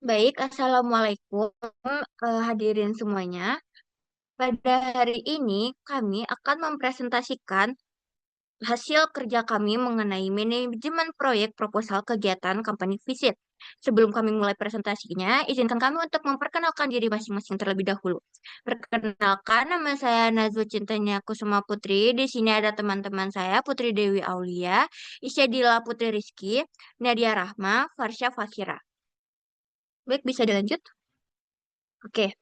Baik, Assalamualaikum hadirin semuanya. Pada hari ini kami akan mempresentasikan hasil kerja kami mengenai manajemen proyek proposal kegiatan company visit. Sebelum kami mulai presentasinya, izinkan kami untuk memperkenalkan diri masing-masing terlebih dahulu. Perkenalkan, nama saya Nazwa Cintanya Kusuma Putri. Di sini ada teman-teman saya, Putri Dewi Aulia, Isyadila Putri Rizky, Nadia Rahma, Farsha Fakira. Baik, bisa dilanjut? Oke.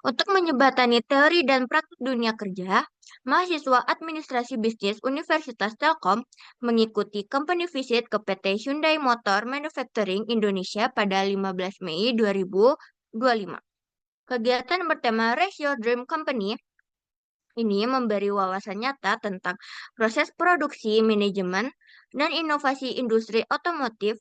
Untuk menyebatani teori dan praktik dunia kerja, mahasiswa administrasi bisnis Universitas Telkom mengikuti company visit ke PT Hyundai Motor Manufacturing Indonesia pada 15 Mei 2025. Kegiatan bertema Raise Your Dream Company ini memberi wawasan nyata tentang proses produksi, manajemen, dan inovasi industri otomotif.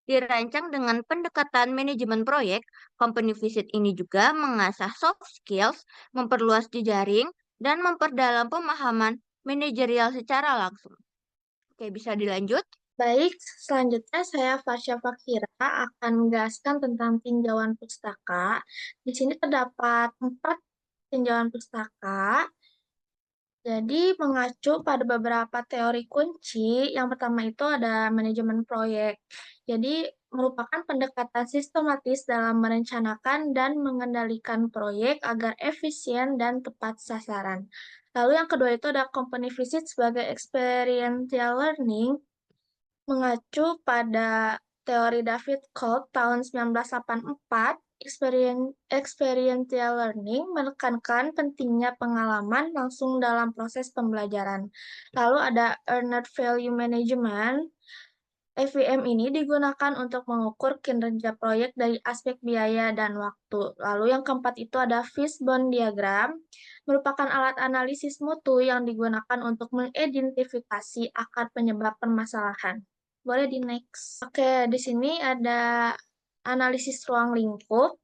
Dirancang dengan pendekatan manajemen proyek, company visit ini juga mengasah soft skills, memperluas jejaring, dan memperdalam pemahaman manajerial secara langsung. Oke, bisa dilanjut? Baik, selanjutnya saya Farsha Fakira akan menjelaskan tentang tinjauan pustaka. Di sini terdapat 4 tinjauan pustaka. Jadi mengacu pada beberapa teori kunci. Yang pertama itu ada manajemen proyek. Jadi merupakan pendekatan sistematis dalam merencanakan dan mengendalikan proyek agar efisien dan tepat sasaran. Lalu yang kedua itu ada company visit sebagai experiential learning, mengacu pada teori David Colt tahun 1984. Experiential learning menekankan pentingnya pengalaman langsung dalam proses pembelajaran. Lalu ada Earned Value Management. EVM ini digunakan untuk mengukur kinerja proyek dari aspek biaya dan waktu. Lalu yang keempat itu ada Fishbone Diagram, merupakan alat analisis mutu yang digunakan untuk mengidentifikasi akar penyebab permasalahan. Boleh di next. Oke, di sini ada analisis ruang lingkup,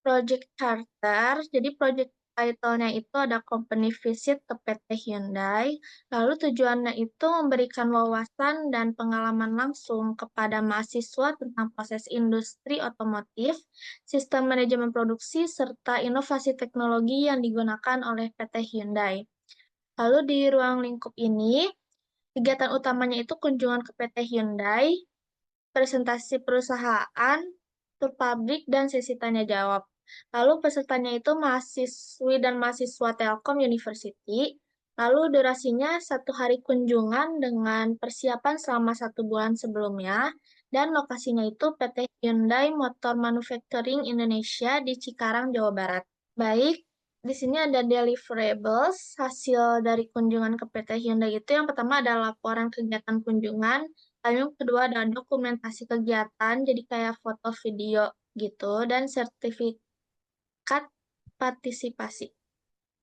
project charter. Jadi project title-nya itu ada company visit ke PT Hyundai. Lalu tujuannya itu memberikan wawasan dan pengalaman langsung kepada mahasiswa tentang proses industri otomotif, sistem manajemen produksi, serta inovasi teknologi yang digunakan oleh PT Hyundai. Lalu di ruang lingkup ini, kegiatan utamanya itu kunjungan ke PT Hyundai, presentasi perusahaan, tur pabrik, dan sesi tanya jawab. Lalu pesertanya itu mahasiswi dan mahasiswa Telkom University. Lalu durasinya 1 hari kunjungan dengan persiapan selama 1 bulan sebelumnya. Dan lokasinya itu PT Hyundai Motor Manufacturing Indonesia di Cikarang, Jawa Barat. Baik, di sini ada deliverables hasil dari kunjungan ke PT Hyundai itu. Yang pertama ada laporan kegiatan kunjungan. Lalu yang kedua ada dokumentasi kegiatan, jadi kayak foto video gitu, dan sertifikat partisipasi.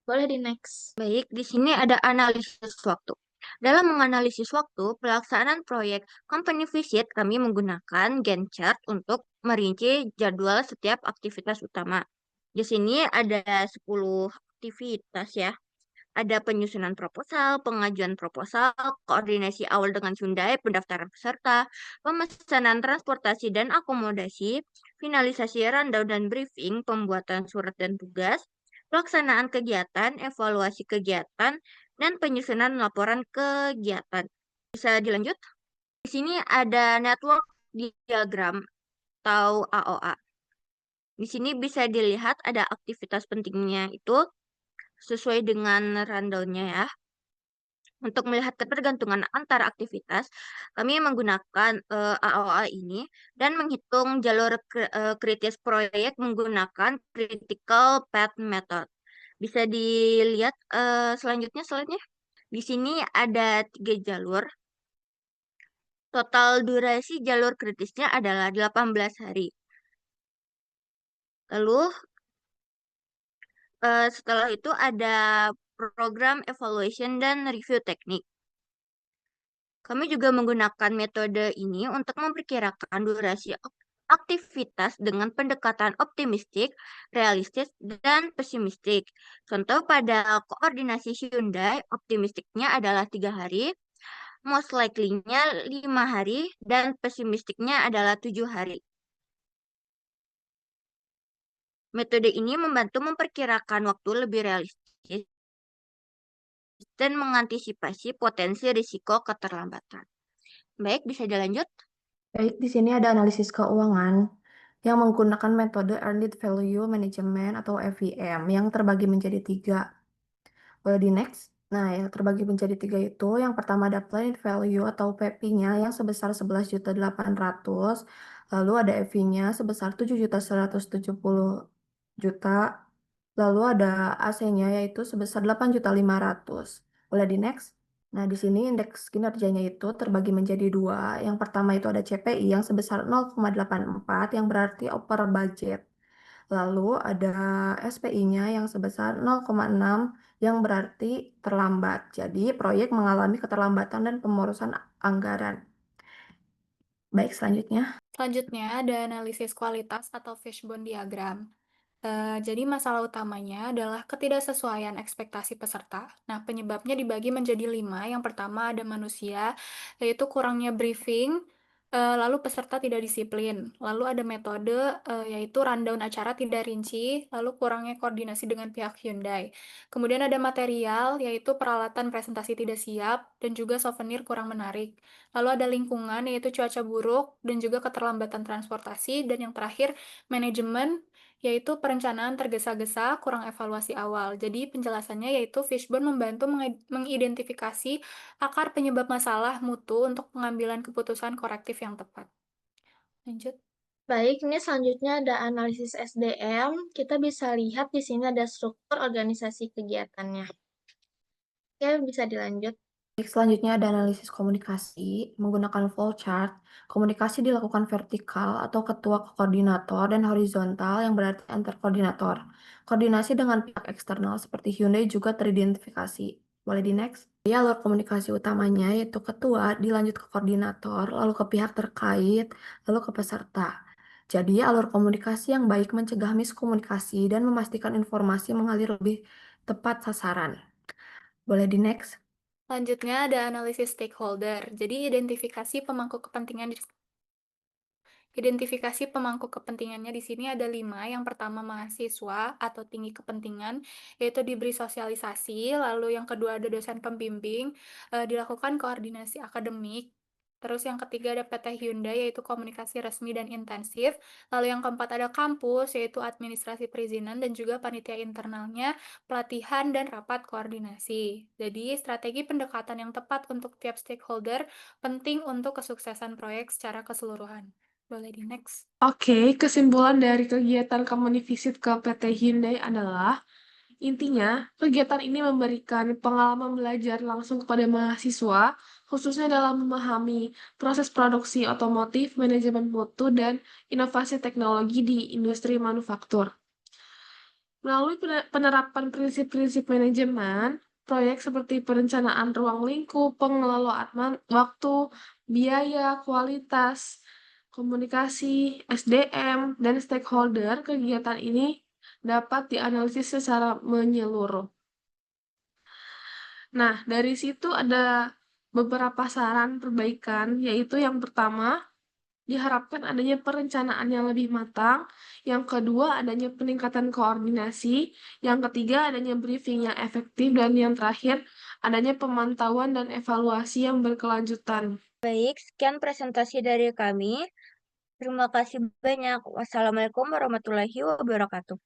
Boleh di next. Baik, di sini ada analisis waktu. Dalam menganalisis waktu, pelaksanaan proyek company visit kami menggunakan Gantt chart untuk merinci jadwal setiap aktivitas utama. Di sini ada 10 aktivitas ya. Ada penyusunan proposal, pengajuan proposal, koordinasi awal dengan Hyundai, pendaftaran peserta, pemesanan transportasi dan akomodasi, finalisasi rundown dan briefing, pembuatan surat dan tugas, pelaksanaan kegiatan, evaluasi kegiatan, dan penyusunan laporan kegiatan. Bisa dilanjut? Di sini ada network diagram atau AOA. Di sini bisa dilihat ada aktivitas pentingnya itu sesuai dengan rundown-nya ya. Untuk melihat ketergantungan antar aktivitas, kami menggunakan AOA ini dan menghitung jalur kritis proyek menggunakan critical path method. Bisa dilihat selanjutnya slide-nya. Di sini ada 3 jalur. Total durasi jalur kritisnya adalah 18 hari. Lalu setelah itu ada program evaluation dan review teknik. Kami juga menggunakan metode ini untuk memperkirakan durasi aktivitas dengan pendekatan optimistik, realistis, dan pesimistik. Contoh pada koordinasi Hyundai, optimistiknya adalah 3 hari, most likely-nya 5 hari, dan pesimistiknya adalah 7 hari. Metode ini membantu memperkirakan waktu lebih realistis dan mengantisipasi potensi risiko keterlambatan. Baik, bisa dilanjut? Baik, di sini ada analisis keuangan yang menggunakan metode Earned Value Management atau EVM yang terbagi menjadi tiga. Boleh di next? Nah, yang terbagi menjadi tiga itu, yang pertama ada Planned Value atau PV-nya yang sebesar 11.800.000, lalu ada EV-nya sebesar 7.170.000, lalu ada AC-nya yaitu sebesar 8.500.000. Boleh di next? Nah, di sini indeks kinerjanya itu terbagi menjadi dua. Yang pertama itu ada CPI yang sebesar 0,84 yang berarti over budget. Lalu ada SPI-nya yang sebesar 0,6 yang berarti terlambat. Jadi proyek mengalami keterlambatan dan pemorosan anggaran. Baik, selanjutnya. Selanjutnya ada analisis kualitas atau fishbone diagram. Jadi masalah utamanya adalah ketidaksesuaian ekspektasi peserta. Nah, penyebabnya dibagi menjadi 5. Yang pertama ada manusia, yaitu kurangnya briefing, lalu peserta tidak disiplin. Lalu ada metode, yaitu rundown acara tidak rinci, lalu kurangnya koordinasi dengan pihak Hyundai. Kemudian ada material, yaitu peralatan presentasi tidak siap, dan juga souvenir kurang menarik. Lalu ada lingkungan, yaitu cuaca buruk, dan juga keterlambatan transportasi. Dan yang terakhir, manajemen, yaitu perencanaan tergesa-gesa, kurang evaluasi awal. Jadi penjelasannya yaitu Fishbone membantu mengidentifikasi akar penyebab masalah mutu untuk pengambilan keputusan korektif yang tepat. Lanjut. Baik, ini selanjutnya ada analisis SDM. Kita bisa lihat di sini ada struktur organisasi kegiatannya. Oke, bisa dilanjut. Baik, selanjutnya ada analisis komunikasi menggunakan flowchart. Komunikasi dilakukan vertikal atau ketua ke koordinator dan horizontal yang berarti antar koordinator. Koordinasi dengan pihak eksternal seperti Hyundai juga teridentifikasi. Boleh di next? Jadi alur komunikasi utamanya yaitu ketua dilanjut ke koordinator, lalu ke pihak terkait, lalu ke peserta. Jadi alur komunikasi yang baik mencegah miskomunikasi dan memastikan informasi mengalir lebih tepat sasaran. Boleh di next? Selanjutnya ada analisis stakeholder. Jadi identifikasi pemangku kepentingannya di sini ada 5. Yang pertama mahasiswa atau tinggi kepentingan, yaitu diberi sosialisasi. Lalu yang kedua ada dosen pembimbing, dilakukan koordinasi akademik. Terus yang ketiga ada PT Hyundai, yaitu komunikasi resmi dan intensif. Lalu yang keempat ada kampus, yaitu administrasi perizinan dan juga panitia internalnya, pelatihan dan rapat koordinasi. Jadi strategi pendekatan yang tepat untuk tiap stakeholder penting untuk kesuksesan proyek secara keseluruhan. Boleh di next. Oke, kesimpulan dari kegiatan company visit ke PT Hyundai adalah intinya, kegiatan ini memberikan pengalaman belajar langsung kepada mahasiswa, khususnya dalam memahami proses produksi otomotif, manajemen mutu, dan inovasi teknologi di industri manufaktur. Melalui penerapan prinsip-prinsip manajemen, proyek seperti perencanaan ruang lingkup, pengelolaan waktu, biaya, kualitas, komunikasi, SDM, dan stakeholder, kegiatan ini dapat dianalisis secara menyeluruh. Nah, dari situ ada beberapa saran perbaikan, yaitu yang pertama, diharapkan adanya perencanaan yang lebih matang, yang kedua adanya peningkatan koordinasi, yang ketiga adanya briefing yang efektif, dan yang terakhir adanya pemantauan dan evaluasi yang berkelanjutan. Baik, sekian presentasi dari kami. Terima kasih banyak. Wassalamualaikum warahmatullahi wabarakatuh.